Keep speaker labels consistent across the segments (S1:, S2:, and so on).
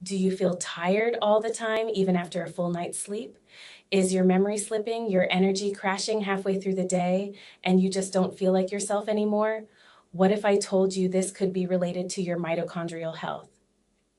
S1: Do you feel tired all the time, even after a full night's sleep? Is your memory slipping, your energy crashing halfway through the day, and you just don't feel like yourself anymore? What if I told you this could be related to your mitochondrial health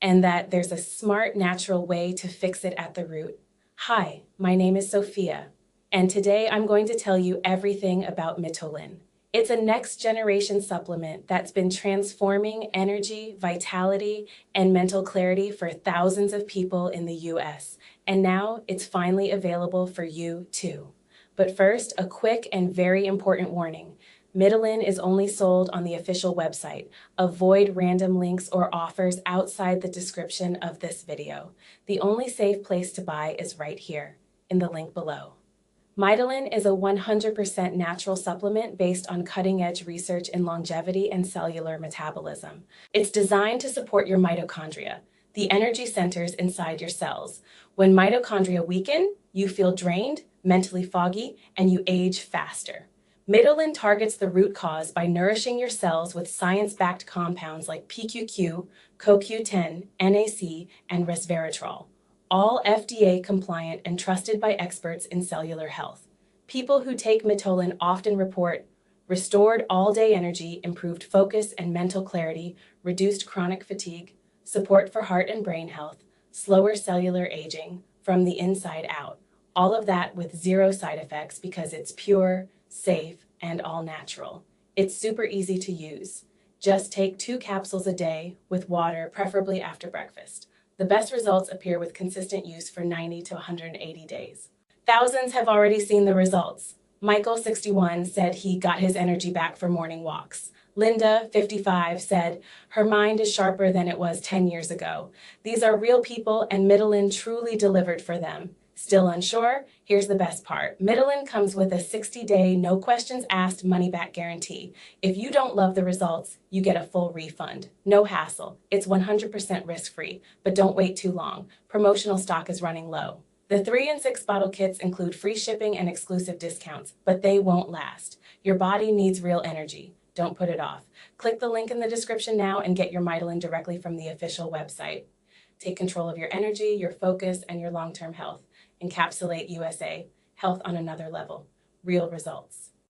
S1: and that there's a smart, natural way to fix it at the root? Hi, my name is Sophia, and today I'm going to tell you everything about Mitolyn. It's a next generation supplement that's been transforming energy, vitality, and mental clarity for thousands of people in the US. And now it's finally available for you too. But first, a quick and very important warning. Mitolyn is only sold on the official website. Avoid random links or offers outside the description of this video. The only safe place to buy is right here, in the link below. Mitolyn is a 100% natural supplement based on cutting-edge research in longevity and cellular metabolism. It's designed to support your mitochondria, the energy centers inside your cells. When mitochondria weaken, you feel drained, mentally foggy, and you age faster. Mitolyn targets the root cause by nourishing your cells with science-backed compounds like PQQ, CoQ10, NAC, and resveratrol, all FDA compliant and trusted by experts in cellular health. People who take Mitolyn often report restored all-day energy, improved focus and mental clarity, reduced chronic fatigue, support for heart and brain health, slower cellular aging from the inside out. All of that with zero side effects because it's pure, safe, and all natural. It's super easy to use. Just take 2 capsules a day with water, preferably after breakfast. The best results appear with consistent use for 90 to 180 days. Thousands have already seen the results. Michael, 61, said he got his energy back for morning walks. Linda, 55, said her mind is sharper than it was 10 years ago. These are real people, and Mitolyn truly delivered for them. Still unsure? Here's the best part. Mitolyn comes with a 60-day, no questions asked money-back guarantee. If you don't love the results, you get a full refund. No hassle. It's 100% risk-free, but don't wait too long. Promotional stock is running low. The 3 and 6 bottle kits include free shipping and exclusive discounts, but they won't last. Your body needs real energy. Don't put it off. Click the link in the description now and get your Mitolyn directly from the official website. Take control of your energy, your focus, and your long-term health. Encapsulate USA, health on another level. Real results.